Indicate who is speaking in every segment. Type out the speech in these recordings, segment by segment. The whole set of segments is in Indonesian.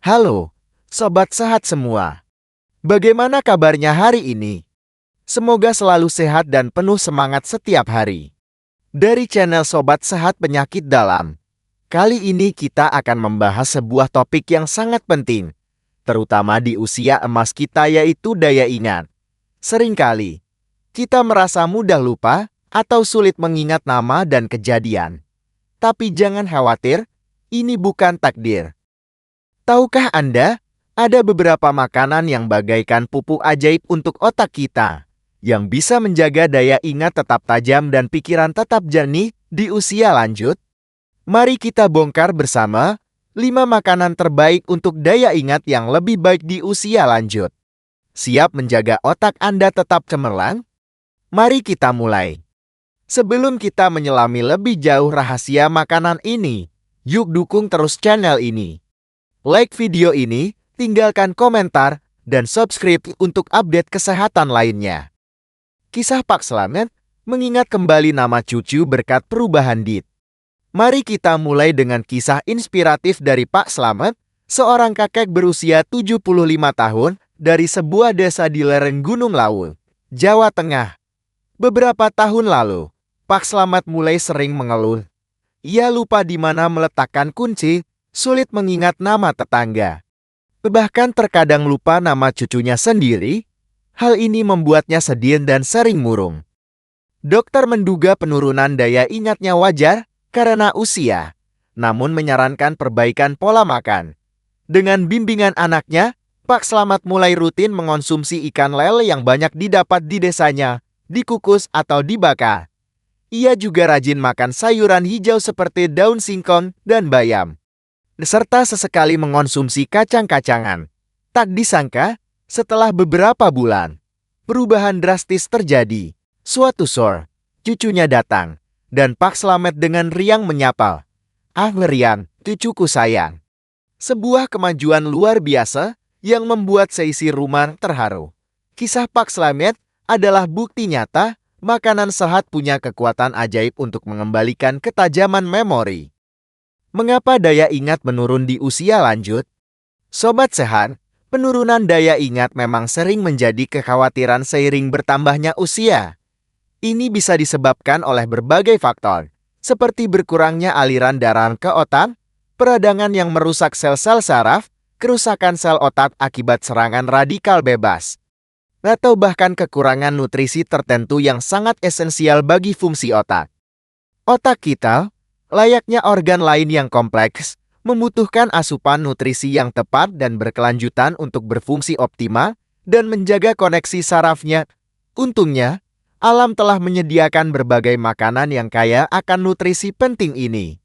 Speaker 1: Halo, sobat sehat semua. Bagaimana kabarnya hari ini? Semoga selalu sehat dan penuh semangat setiap hari. Dari channel Sobat Sehat Penyakit Dalam, kali ini kita akan membahas sebuah topik yang sangat penting, terutama di usia emas kita, yaitu daya ingat. Seringkali, kita merasa mudah lupa atau sulit mengingat nama dan kejadian. Tapi jangan khawatir, ini bukan takdir. Tahukah Anda, ada beberapa makanan yang bagaikan pupuk ajaib untuk otak kita, yang bisa menjaga daya ingat tetap tajam dan pikiran tetap jernih di usia lanjut? Mari kita bongkar bersama 5 makanan terbaik untuk daya ingat yang lebih baik di usia lanjut. Siap menjaga otak Anda tetap cemerlang? Mari kita mulai. Sebelum kita menyelami lebih jauh rahasia makanan ini, yuk dukung terus channel ini. Like video ini, tinggalkan komentar, dan subscribe untuk update kesehatan lainnya. Kisah Pak Slamet mengingat kembali nama cucu berkat perubahan diet. Mari kita mulai dengan kisah inspiratif dari Pak Slamet, seorang kakek berusia 75 tahun dari sebuah desa di lereng Gunung Lawu, Jawa Tengah. Beberapa tahun lalu, Pak Slamet mulai sering mengeluh. Ia lupa di mana meletakkan kunci, sulit mengingat nama tetangga. Bahkan terkadang lupa nama cucunya sendiri. Hal ini membuatnya sedih dan sering murung. Dokter menduga penurunan daya ingatnya wajar karena usia, namun menyarankan perbaikan pola makan. Dengan bimbingan anaknya, Pak Slamet mulai rutin mengonsumsi ikan lele yang banyak didapat di desanya, dikukus atau dibakar. Ia juga rajin makan sayuran hijau seperti daun singkong dan bayam, serta sesekali mengonsumsi kacang-kacangan. Tak disangka, setelah beberapa bulan, perubahan drastis terjadi. Suatu sore, cucunya datang, dan Pak Slamet dengan riang menyapa, "Ah Rian, cucuku sayang." Sebuah kemajuan luar biasa yang membuat seisi rumah terharu. Kisah Pak Slamet adalah bukti nyata, makanan sehat punya kekuatan ajaib untuk mengembalikan ketajaman memori. Mengapa daya ingat menurun di usia lanjut? Sobat sehat, penurunan daya ingat memang sering menjadi kekhawatiran seiring bertambahnya usia. Ini bisa disebabkan oleh berbagai faktor, seperti berkurangnya aliran darah ke otak, peradangan yang merusak sel-sel saraf, kerusakan sel otak akibat serangan radikal bebas, atau bahkan kekurangan nutrisi tertentu yang sangat esensial bagi fungsi otak. Otak kita, layaknya organ lain yang kompleks, membutuhkan asupan nutrisi yang tepat dan berkelanjutan untuk berfungsi optimal dan menjaga koneksi sarafnya. Untungnya, alam telah menyediakan berbagai makanan yang kaya akan nutrisi penting ini,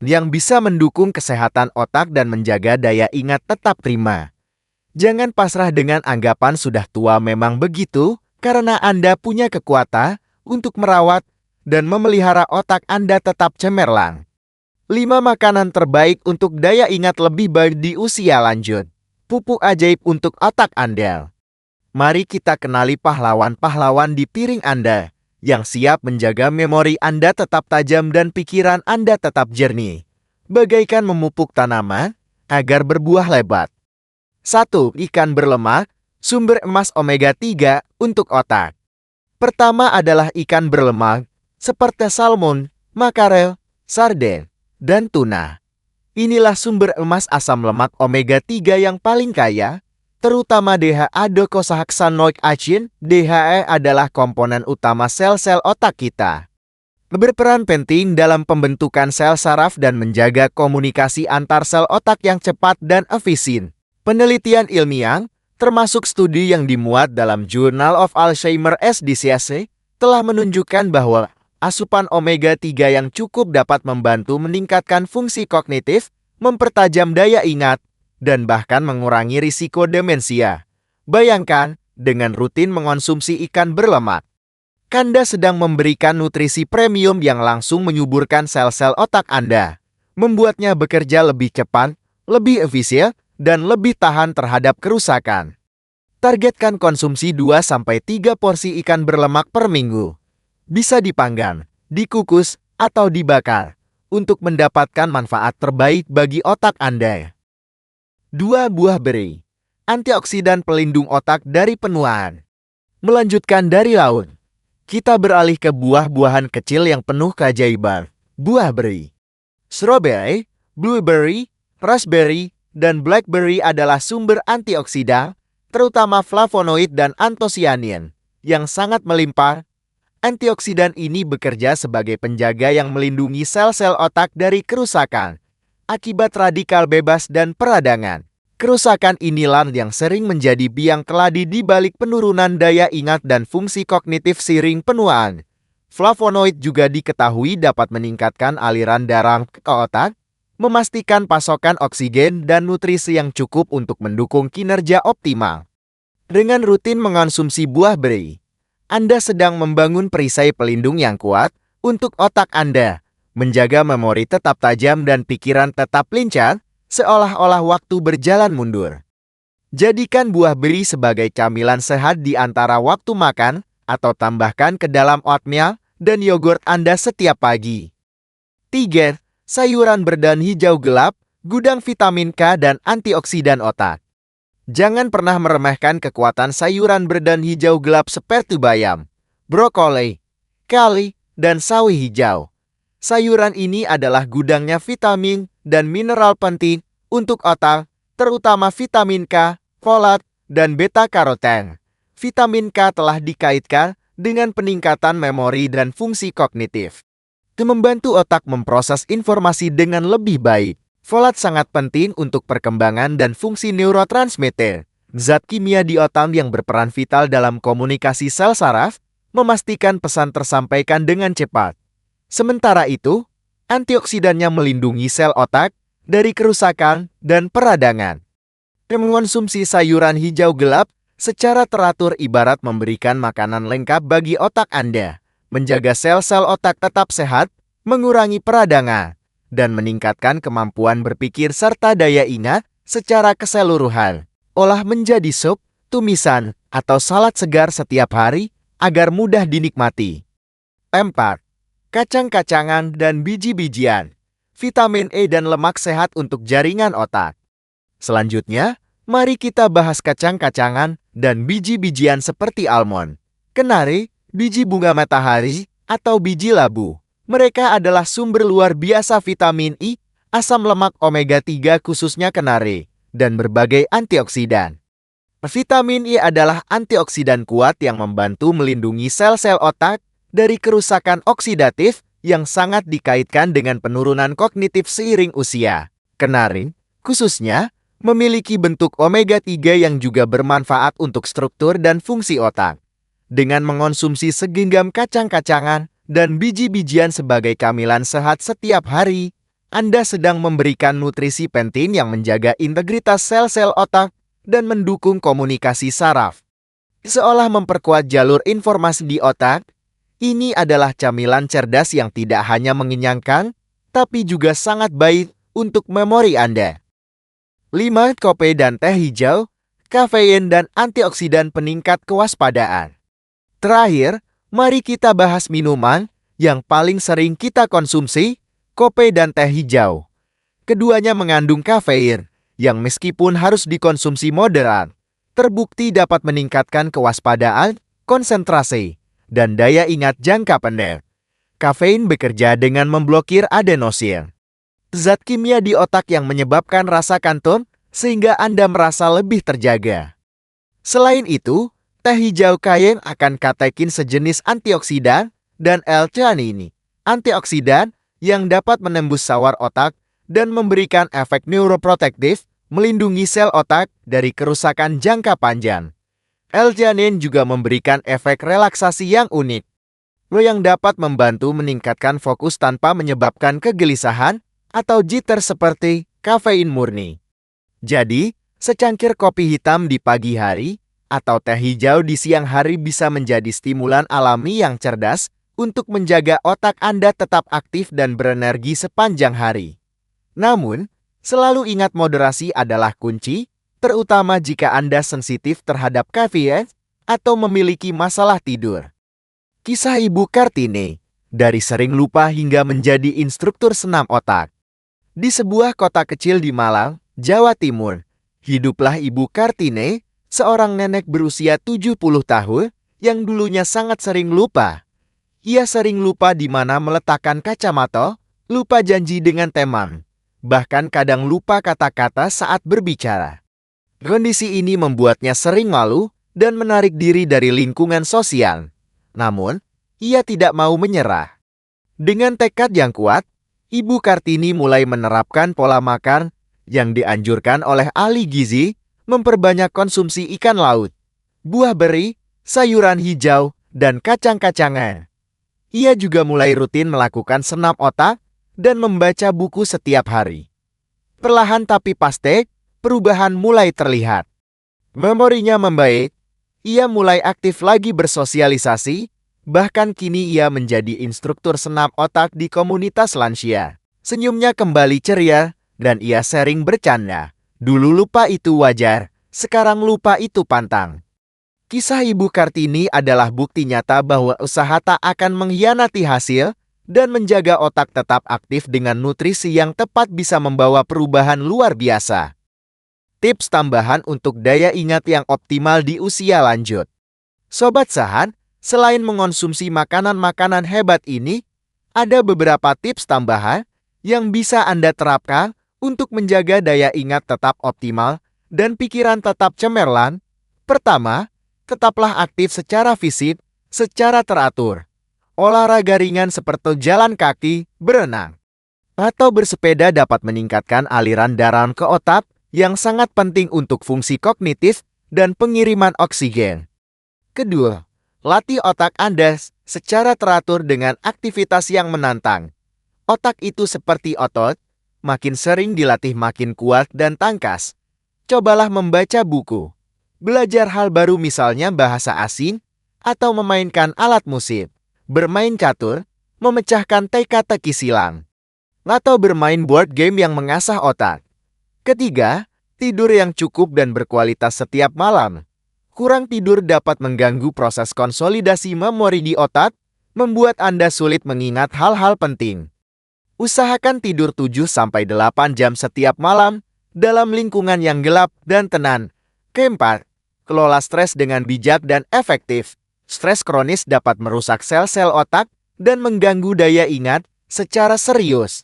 Speaker 1: yang bisa mendukung kesehatan otak dan menjaga daya ingat tetap prima. Jangan pasrah dengan anggapan sudah tua memang begitu, karena Anda punya kekuatan untuk merawat dan memelihara otak Anda tetap cemerlang. 5 makanan terbaik untuk daya ingat lebih baik di usia lanjut. Pupuk ajaib untuk otak Anda. Mari kita kenali pahlawan-pahlawan di piring Anda, yang siap menjaga memori Anda tetap tajam dan pikiran Anda tetap jernih, bagaikan memupuk tanaman agar berbuah lebat. 1. Ikan berlemak, sumber emas omega 3 untuk otak. Pertama adalah ikan berlemak, seperti salmon, makarel, sarden, dan tuna. Inilah sumber emas asam lemak omega 3 yang paling kaya, terutama DHA-docosahexaenoic acid. DHA adalah komponen utama sel-sel otak kita. Berperan penting dalam pembentukan sel saraf dan menjaga komunikasi antar sel otak yang cepat dan efisien. Penelitian ilmiah, termasuk studi yang dimuat dalam Journal of Alzheimer's Disease, telah menunjukkan bahwa asupan omega 3 yang cukup dapat membantu meningkatkan fungsi kognitif, mempertajam daya ingat, dan bahkan mengurangi risiko demensia. Bayangkan, dengan rutin mengonsumsi ikan berlemak, Anda sedang memberikan nutrisi premium yang langsung menyuburkan sel-sel otak Anda, membuatnya bekerja lebih cepat, lebih efisien, dan lebih tahan terhadap kerusakan. Targetkan konsumsi 2-3 porsi ikan berlemak per minggu. Bisa dipanggang, dikukus, atau dibakar untuk mendapatkan manfaat terbaik bagi otak Anda. 2 buah beri. Antioksidan pelindung otak dari penuaan. Melanjutkan dari laut, kita beralih ke buah-buahan kecil yang penuh keajaiban. Buah beri. Strawberry, blueberry, raspberry, dan blackberry adalah sumber antioksidan, terutama flavonoid dan antosianin, yang sangat melimpah. Antioksidan ini bekerja sebagai penjaga yang melindungi sel-sel otak dari kerusakan akibat radikal bebas dan peradangan. Kerusakan inilah yang sering menjadi biang keladi di balik penurunan daya ingat dan fungsi kognitif seiring penuaan. Flavonoid juga diketahui dapat meningkatkan aliran darah ke otak, memastikan pasokan oksigen dan nutrisi yang cukup untuk mendukung kinerja optimal. Dengan rutin mengonsumsi buah beri, Anda sedang membangun perisai pelindung yang kuat untuk otak Anda, menjaga memori tetap tajam dan pikiran tetap lincah, seolah-olah waktu berjalan mundur. Jadikan buah beri sebagai camilan sehat di antara waktu makan, atau tambahkan ke dalam oatmeal dan yogurt Anda setiap pagi. 3. Sayuran berdaun hijau gelap, gudang vitamin K dan antioksidan otak. Jangan pernah meremehkan kekuatan sayuran berdaun hijau gelap seperti bayam, brokoli, kale, dan sawi hijau. Sayuran ini adalah gudangnya vitamin dan mineral penting untuk otak, terutama vitamin K, folat, dan beta-karoten. Vitamin K telah dikaitkan dengan peningkatan memori dan fungsi kognitif. Membantu otak memproses informasi dengan lebih baik. Folat sangat penting untuk perkembangan dan fungsi neurotransmitter, zat kimia di otak yang berperan vital dalam komunikasi sel saraf, memastikan pesan tersampaikan dengan cepat. Sementara itu, antioksidannya melindungi sel otak dari kerusakan dan peradangan. Mengonsumsi sayuran hijau gelap secara teratur ibarat memberikan makanan lengkap bagi otak Anda, menjaga sel-sel otak tetap sehat, mengurangi peradangan, dan meningkatkan kemampuan berpikir serta daya ingat secara keseluruhan. Olah menjadi sup, tumisan, atau salad segar setiap hari agar mudah dinikmati. 4. Kacang-kacangan dan biji-bijian. Vitamin E dan lemak sehat untuk jaringan otak. Selanjutnya, mari kita bahas kacang-kacangan dan biji-bijian seperti almond, kenari, biji bunga matahari, atau biji labu. Mereka adalah sumber luar biasa vitamin E, asam lemak omega-3 khususnya kenari, dan berbagai antioksidan. Vitamin E adalah antioksidan kuat yang membantu melindungi sel-sel otak dari kerusakan oksidatif yang sangat dikaitkan dengan penurunan kognitif seiring usia. Kenari, khususnya, memiliki bentuk omega-3 yang juga bermanfaat untuk struktur dan fungsi otak. Dengan mengonsumsi segenggam kacang-kacangan dan biji-bijian sebagai camilan sehat setiap hari, Anda sedang memberikan nutrisi penting yang menjaga integritas sel-sel otak dan mendukung komunikasi saraf. Seolah memperkuat jalur informasi di otak, ini adalah camilan cerdas yang tidak hanya mengenyangkan, tapi juga sangat baik untuk memori Anda. 5. Kopi dan teh hijau, kafein dan antioksidan peningkat kewaspadaan. Terakhir, mari kita bahas minuman yang paling sering kita konsumsi, kopi dan teh hijau. Keduanya mengandung kafein, yang meskipun harus dikonsumsi moderat, terbukti dapat meningkatkan kewaspadaan, konsentrasi, dan daya ingat jangka pendek. Kafein bekerja dengan memblokir adenosin, zat kimia di otak yang menyebabkan rasa kantuk, sehingga Anda merasa lebih terjaga. Selain itu, teh hijau kayen akan katekin sejenis antioksidan dan L-theanine, antioksidan yang dapat menembus sawar otak dan memberikan efek neuroprotektif, melindungi sel otak dari kerusakan jangka panjang. L-theanine juga memberikan efek relaksasi yang unik, yang dapat membantu meningkatkan fokus tanpa menyebabkan kegelisahan atau jitter seperti kafein murni. Jadi, secangkir kopi hitam di pagi hari atau teh hijau di siang hari bisa menjadi stimulan alami yang cerdas untuk menjaga otak Anda tetap aktif dan berenergi sepanjang hari. Namun, selalu ingat moderasi adalah kunci, terutama jika Anda sensitif terhadap kafein atau memiliki masalah tidur. Kisah Ibu Kartini, dari sering lupa hingga menjadi instruktur senam otak. Di sebuah kota kecil di Malang, Jawa Timur, Hiduplah Ibu Kartini, seorang nenek berusia 70 tahun, yang dulunya sangat sering lupa. Ia sering lupa di mana meletakkan kacamata, lupa janji dengan teman, bahkan kadang lupa kata-kata saat berbicara. Kondisi ini membuatnya sering malu dan menarik diri dari lingkungan sosial. Namun, ia tidak mau menyerah. Dengan tekad yang kuat, Ibu Kartini mulai menerapkan pola makan yang dianjurkan oleh ahli gizi, memperbanyak konsumsi ikan laut, buah beri, sayuran hijau, dan kacang-kacangan. Ia juga mulai rutin melakukan senam otak dan membaca buku setiap hari. Perlahan tapi pasti, perubahan mulai terlihat. Memorinya membaik, ia mulai aktif lagi bersosialisasi, bahkan kini ia menjadi instruktur senam otak di komunitas lansia. Senyumnya kembali ceria, dan ia sering bercanda. Dulu lupa itu wajar, sekarang lupa itu pantang. Kisah Ibu Kartini adalah bukti nyata bahwa usaha tak akan mengkhianati hasil, dan menjaga otak tetap aktif dengan nutrisi yang tepat bisa membawa perubahan luar biasa. Tips tambahan untuk daya ingat yang optimal di usia lanjut. Sobat Sehat, selain mengonsumsi makanan-makanan hebat ini, ada beberapa tips tambahan yang bisa Anda terapkan untuk menjaga daya ingat tetap optimal dan pikiran tetap cemerlang. Pertama, tetaplah aktif secara fisik, secara teratur. Olahraga ringan seperti jalan kaki, berenang, atau bersepeda dapat meningkatkan aliran darah ke otak yang sangat penting untuk fungsi kognitif dan pengiriman oksigen. Kedua, latih otak Anda secara teratur dengan aktivitas yang menantang. Otak itu seperti otot, makin sering dilatih makin kuat dan tangkas. Cobalah membaca buku, belajar hal baru misalnya bahasa asing, atau memainkan alat musik, bermain catur, memecahkan teka-teki silang, atau bermain board game yang mengasah otak. Ketiga, tidur yang cukup dan berkualitas setiap malam. Kurang tidur dapat mengganggu proses konsolidasi memori di otak, membuat Anda sulit mengingat hal-hal penting. Usahakan tidur 7-8 jam setiap malam dalam lingkungan yang gelap dan tenang. Keempat, kelola stres dengan bijak dan efektif. Stres kronis dapat merusak sel-sel otak dan mengganggu daya ingat secara serius.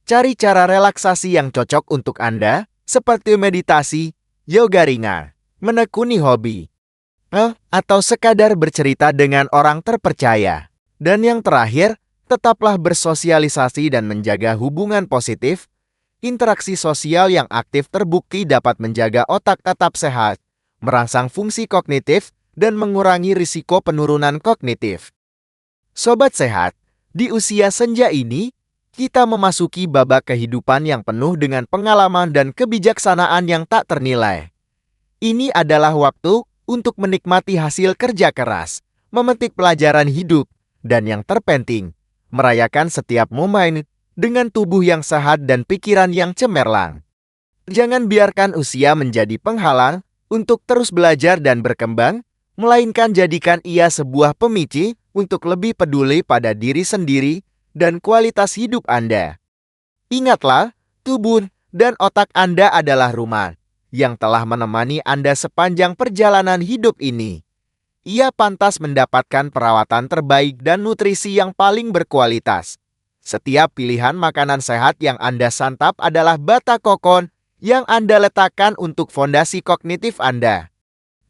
Speaker 1: Cari cara relaksasi yang cocok untuk Anda, seperti meditasi, yoga ringan, menekuni hobi, atau sekadar bercerita dengan orang terpercaya. Dan yang terakhir, tetaplah bersosialisasi dan menjaga hubungan positif. Interaksi sosial yang aktif terbukti dapat menjaga otak tetap sehat, merangsang fungsi kognitif, dan mengurangi risiko penurunan kognitif. Sobat Sehat, di usia senja ini, kita memasuki babak kehidupan yang penuh dengan pengalaman dan kebijaksanaan yang tak ternilai. Ini adalah waktu untuk menikmati hasil kerja keras, memetik pelajaran hidup, dan yang terpenting, merayakan setiap momen dengan tubuh yang sehat dan pikiran yang cemerlang. Jangan biarkan usia menjadi penghalang untuk terus belajar dan berkembang, melainkan jadikan ia sebuah pemicu untuk lebih peduli pada diri sendiri dan kualitas hidup Anda. Ingatlah, tubuh dan otak Anda adalah rumah yang telah menemani Anda sepanjang perjalanan hidup ini. Ia pantas mendapatkan perawatan terbaik dan nutrisi yang paling berkualitas. Setiap pilihan makanan sehat yang Anda santap adalah bata kokon yang Anda letakkan untuk fondasi kognitif Anda.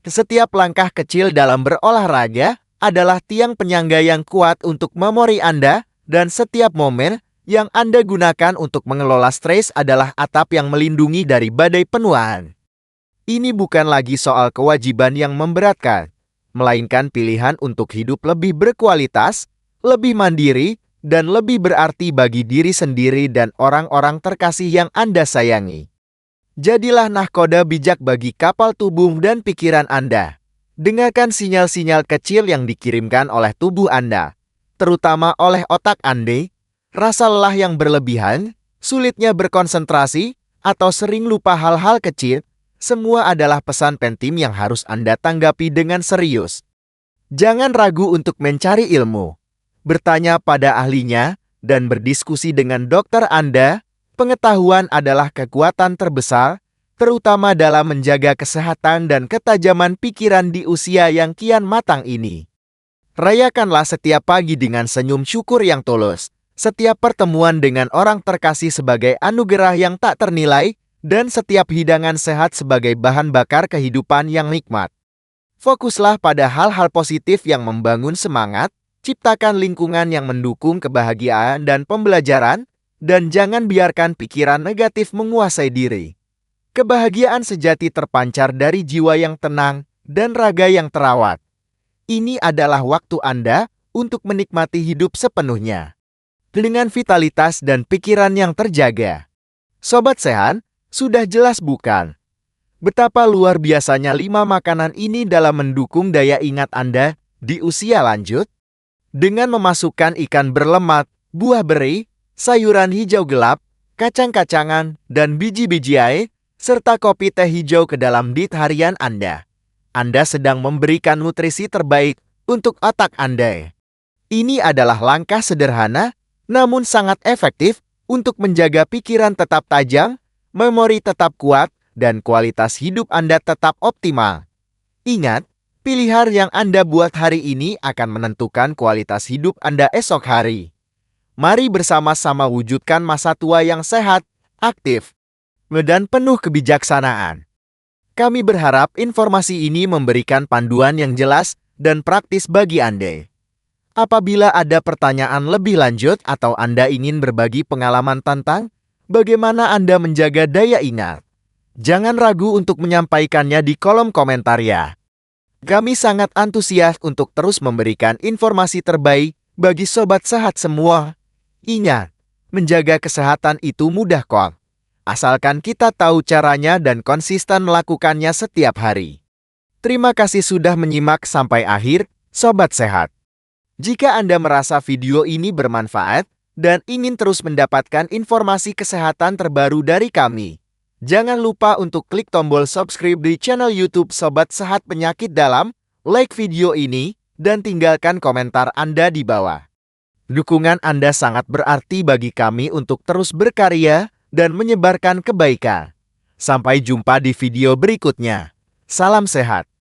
Speaker 1: Setiap langkah kecil dalam berolahraga adalah tiang penyangga yang kuat untuk memori Anda, dan setiap momen yang Anda gunakan untuk mengelola stres adalah atap yang melindungi dari badai penuaan. Ini bukan lagi soal kewajiban yang memberatkan, melainkan pilihan untuk hidup lebih berkualitas, lebih mandiri, dan lebih berarti bagi diri sendiri dan orang-orang terkasih yang Anda sayangi. Jadilah nahkoda bijak bagi kapal tubuh dan pikiran Anda. Dengarkan sinyal-sinyal kecil yang dikirimkan oleh tubuh Anda, terutama oleh otak Anda. Rasa lelah yang berlebihan, sulitnya berkonsentrasi, atau sering lupa hal-hal kecil, semua adalah pesan penting yang harus Anda tanggapi dengan serius. Jangan ragu untuk mencari ilmu, bertanya pada ahlinya, dan berdiskusi dengan dokter Anda. Pengetahuan adalah kekuatan terbesar terutama dalam menjaga kesehatan dan ketajaman pikiran di usia yang kian matang ini. Rayakanlah setiap pagi dengan senyum syukur yang tulus, setiap pertemuan dengan orang terkasih sebagai anugerah yang tak ternilai, dan setiap hidangan sehat sebagai bahan bakar kehidupan yang nikmat. Fokuslah pada hal-hal positif yang membangun semangat, ciptakan lingkungan yang mendukung kebahagiaan dan pembelajaran, dan jangan biarkan pikiran negatif menguasai diri. Kebahagiaan sejati terpancar dari jiwa yang tenang dan raga yang terawat. Ini adalah waktu Anda untuk menikmati hidup sepenuhnya, dengan vitalitas dan pikiran yang terjaga. Sobat Sehat, sudah jelas bukan? Betapa luar biasanya 5 makanan ini dalam mendukung daya ingat Anda di usia lanjut? Dengan memasukkan ikan berlemak, buah beri, sayuran hijau gelap, kacang-kacangan, dan biji-biji serta kopi teh hijau ke dalam diet harian Anda. Anda sedang memberikan nutrisi terbaik untuk otak Anda. Ini adalah langkah sederhana, namun sangat efektif untuk menjaga pikiran tetap tajam, memori tetap kuat, dan kualitas hidup Anda tetap optimal. Ingat, pilihan yang Anda buat hari ini akan menentukan kualitas hidup Anda esok hari. Mari bersama-sama wujudkan masa tua yang sehat, aktif, dan penuh kebijaksanaan. Kami berharap informasi ini memberikan panduan yang jelas dan praktis bagi Anda. Apabila ada pertanyaan lebih lanjut atau Anda ingin berbagi pengalaman tentang bagaimana Anda menjaga daya ingat, jangan ragu untuk menyampaikannya di kolom komentar ya. Kami sangat antusias untuk terus memberikan informasi terbaik bagi sobat sehat semua. Ingat, menjaga kesehatan itu mudah kok. Asalkan kita tahu caranya dan konsisten melakukannya setiap hari. Terima kasih sudah menyimak sampai akhir, sobat sehat. Jika Anda merasa video ini bermanfaat dan ingin terus mendapatkan informasi kesehatan terbaru dari kami, jangan lupa untuk klik tombol subscribe di channel YouTube Sobat Sehat Penyakit Dalam, like video ini, dan tinggalkan komentar Anda di bawah. Dukungan Anda sangat berarti bagi kami untuk terus berkarya dan menyebarkan kebaikan. Sampai jumpa di video berikutnya. Salam sehat.